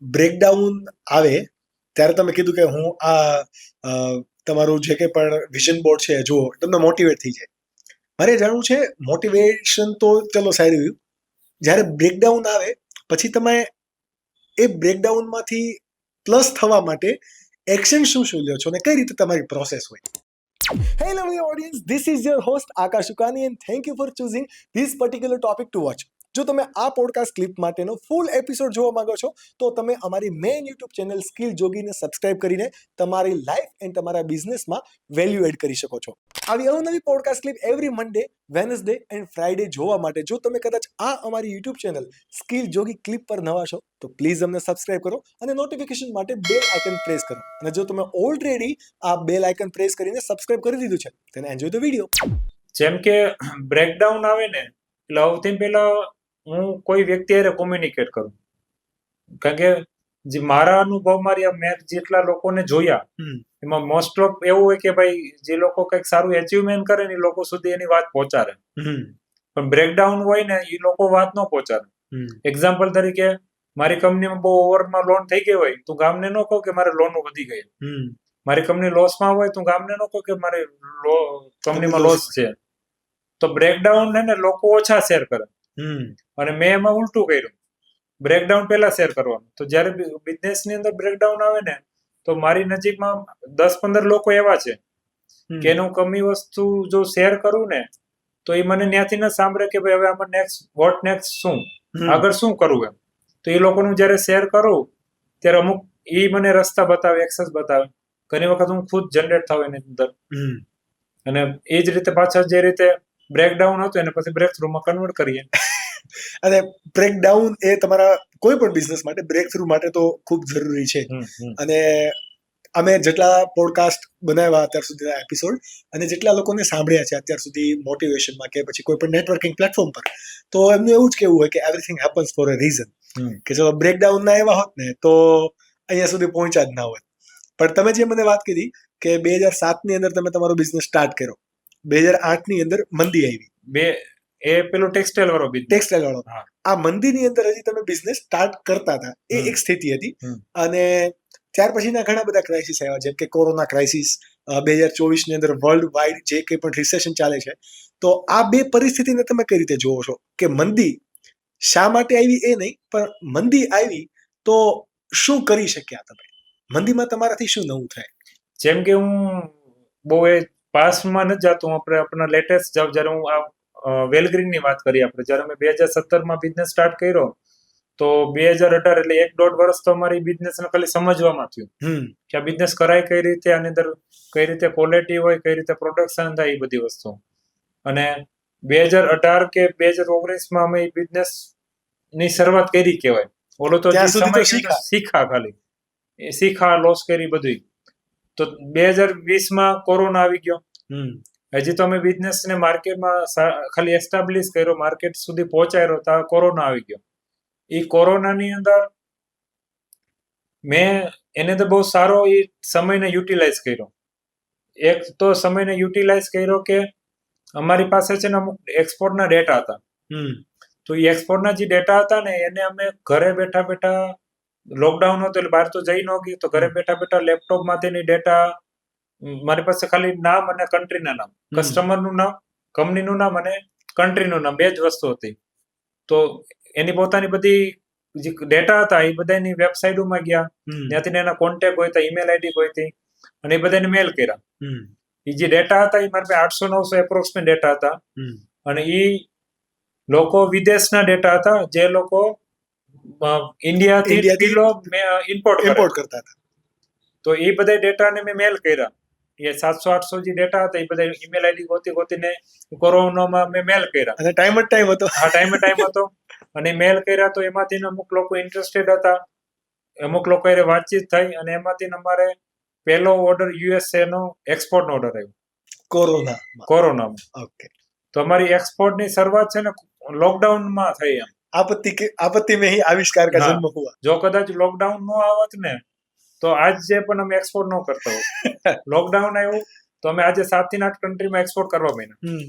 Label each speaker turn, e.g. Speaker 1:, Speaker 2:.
Speaker 1: Breakdown આવે ત્યારે તમે કીધું કે હું તમારું જે કંઈ પણ વિઝન બોર્ડ છે જુઓ, તમને મોટિવેટ થઈ જાય. મારે જાણવું છે, મોટિવેશન તો ચલો સાઈડ રહ્યું, જ્યારે બ્રેકડાઉન આવે પછી તમે એ બ્રેકડાઉનમાંથી પ્લસ થવા માટે એક્શન શું શું લ્યો છો અને કઈ રીતે તમારી પ્રોસેસ હોય? Hello, my audience. This is your host Akash Ukani, and thank you for choosing this particular topic to watch. જો તમે આ પોડકાસ્ટ ક્લિપ માટેનો ફૂલ એપિસોડ જોવા માંગો છો તો તમે અમારી મેઇન યુટ્યુબ ચેનલ સ્કિલ જોગીને સબસ્ક્રાઇબ કરીને તમારી લાઈફ એન્ડ તમારા બિઝનેસમાં વેલ્યુ એડ કરી શકો છો. આવી અવનવી podcast clip every Monday, Wednesday and Friday જોવા માટે જો તમે કદાચ આ અમારી યુટ્યુબ ચેનલ સ્કિલ જોગી ક્લિપ પર નવા છો તો પ્લીઝ અમને સબસ્ક્રાઇબ કરો અને નોટિફિકેશન માટે બેલ આઇકન પ્રેસ કરો. અને જો તમે ઓલરેડી આ બેલ આઇકન પ્રેસ કરીને સબસ્ક્રાઇબ કરી દીધું છે then enjoy the video.
Speaker 2: જેમ કે બ્રેકડાઉન આવે ને એટલે સૌથી પહેલા હું કોઈ વ્યક્તિ હારે કોમ્યુનિકેટ કરું, કારણ કે જે મારા અનુભવમાં મેં જેટલા લોકોને જોયા એમાં મોસ્ટ ઓફ એવું હોય કે ભાઈ જે લોકો કંઈક સારું એચિવમેન્ટ કરે ને એ લોકો સુધી એની વાત પહોંચાડે, પણ બ્રેકડાઉન હોય ને એ લોકો વાત ન પહોંચાડે. એક્ઝામ્પલ તરીકે મારી કંપનીમાં બહુ ઓવરમાં લોન થઈ ગઈ હોય તો ગામને ન કહું કે મારે લોન વધી ગઈ, મારી કંપની લોસમાં હોય તો ગામને ન કહું કે મારે કંપનીમાં લોસ છે. તો બ્રેકડાઉન ને લોકો ઓછા શેર કરે અને મેં એમાં ઉલટું કર્યું, બ્રેકડાઉન પહેલા શેર કરવાનું. તો જ્યારે બિઝનેસની અંદર બ્રેકડાઉન આવે ને તો મારી નજીકમાં 10-15 લોકો એવા છે કે એનું કમી વસ્તુ જો શેર કરું ને તો એ મને ત્યાંથી ન સાંભળે કે ભાઈ હવે આમાં નેક્સ્ટ શું આગળ શું કરવું એમ. તો એ લોકોનું જ્યારે શેર કરું ત્યારે અમુક એ મને રસ્તા બતાવે, એક્સેસ બતાવે. ઘણી વખત હું ખુદ જનરેટ થાવ એની અંદર, અને એ જ રીતે પાછળ જે રીતે બ્રેકડાઉન હતું એને પછી બ્રેક થ્રુમાં કન્વર્ટ કરીએ.
Speaker 1: અને બ્રેકડાઉન એ તમારા કોઈ પણ બિઝનેસ માટે બ્રેક થ્રુ માટે તો ખૂબ જરૂરી છે. અને અમે જેટલા પોડકાસ્ટ બનાવ્યા અત્યાર સુધીના એપિસોડ અને જેટલા લોકોને સાંભળ્યા છે અત્યાર સુધી મોટિવેશનમાં કે પછી કોઈ પણ નેટવર્કિંગ પ્લેટફોર્મ પર, તો એમનું એવું જ કેવું હોય કે everything happens for a reason. કે જો બ્રેકડાઉન ના એવા હોત ને તો અહીંયા સુધી પહોંચ્યા જ ના હોત. પણ તમે જે મને વાત કીધી કે 2007 ની અંદર તમે તમારો બિઝનેસ સ્ટાર્ટ કર્યો, 2008 ની અંદર મંદી આવી,
Speaker 2: એ પેલું ટેક્સટાઇલ વાળો
Speaker 1: આ મંદીની અંદર હજી તમે બિઝનેસ સ્ટાર્ટ કરતા હતા, એ એક સ્થિતિ હતી. અને ત્યાર પછીના ઘણા બધા ક્રાઇસિસ આવ્યા, જેમ કે કોરોના ક્રાઇસિસ, 2024 ની અંદર વર્લ્ડ વાઇડ જે કંઈ પણ રિસેશન ચાલે છે. તો આ બે પરિસ્થિતિને તમે કઈ રીતે જોવો છો કે મંદી શા માટે આવી એ નહીં, પણ મંદી આવી તો શું કરી શક્યા તમે? મંદીમાં તમારાથી શું નવું થાય?
Speaker 2: જેમ કે હું બહુ એ પાસ્ટમાં નથી જતો, આપણે આપણા લેટેસ્ટ જાવ. જ્યારે હું વેલગ્રીનની વાત કરીએ આપણે, જ્યારે મેં 2017માં બિઝનેસ સ્ટાર્ટ કર્યો તો 2018 એટલે 1-1.5 વર્ષ તો અમારી બિઝનેસને ખાલી સમજવામાં થયું કે આ બિઝનેસ કરાય કઈ રીતે, આની અંદર કઈ રીતે ક્વોલિટી હોય, કઈ રીતે પ્રોડક્શન થાય, એ બધી વસ્તુ. અને 2018 કે 2019માં અમે બિઝનેસ ની શરૂઆત કરી કહેવાય. ઓલો તો શીખા, ખાલી શીખા, લોસ કરી બધું. તો 2020માં કોરોના આવી ગયો. હજી તો અમે બિઝનેસ ને માર્કેટમાં ખાલી એસ્ટાબ્લિશ કર્યો, માર્કેટ સુધી પહોંચાડ્યો, તો કોરોના આવી ગયો. એ કોરોનાની અંદર મેં એને તો બહુ સારો એ સમયને યુટિલાઇઝ કર્યો. એક તો સમયને યુટિલાઇઝ કર્યો કે અમારી પાસે છે ને અમુક એક્સપોર્ટના ડેટા હતા. તો એ એક્સપોર્ટના જે ડેટા હતા ને એને અમે ઘરે બેઠા બેઠા, લોકડાઉન હતો એટલે બહાર તો જઈ ન ગઈ, તો ઘરે બેઠા બેઠા લેપટોપમાંથી ડેટા, મારી પાસે ખાલી નામ અને કન્ટ્રીના નામ, કસ્ટમરનું નામ, કંપનીનું નામ અને કન્ટ્રીનું નામ, બે જ વસ્તુ હતી. તો એની પોતાની બધી જે ડેટા હતા એ બધાની વેબસાઇટોમાં ગયા, ત્યાંથી એના કોન્ટેક્ટ હોય, ઈમેલ આઈડી હોય, અને એ બધાને મેલ કર્યા. એ જે ડેટા હતા એ મારી પાસે 800-900 એપ્રોક્સિમેટ ડેટા હતા. અને એ લોકો વિદેશના ડેટા હતા, જે લોકો ઇન્ડિયાથી કિલો ઇમ્પોર્ટ કરતા હતા. તો એ બધા ડેટાને મેં મેલ કર્યા. એ 700-800 જે ડેટા હતા એ બધા ઈમેલ આઈડી ગોતીને કોરોનામાં મેં મેલ કર્યા.
Speaker 1: અને ટાઈમ હતો.
Speaker 2: હા, ટાઈમ હતો. અને મેલ કર્યા તો એમાંથી અમુક લોકો ઇન્ટરેસ્ટેડ હતા, અમુક લોકો એ વાતચીત થઈ, અને એમાંથી અમારે પહેલો ઓર્ડર યુએસએ નો એક્સપોર્ટ નો ઓર્ડર આવ્યો કોરોનામાં.
Speaker 1: ઓકે.
Speaker 2: તો અમારી એક્સપોર્ટ ની શરૂઆત છે ને લોકડાઉનમાં થઈ. એમ
Speaker 1: આપત્તિ में ही आविष्कार का जन्म हुआ.
Speaker 2: જો કદાચ લોકડાઉન ન આવત ને તો આજ જે પણ અમે એક્સપોર્ટ ન કરતા હોત. લોકડાઉન આવ્યું તો અમે આજે 7 થી 8 કન્ટ્રીમાં એક્સપોર્ટ કરવા માંડ્યા.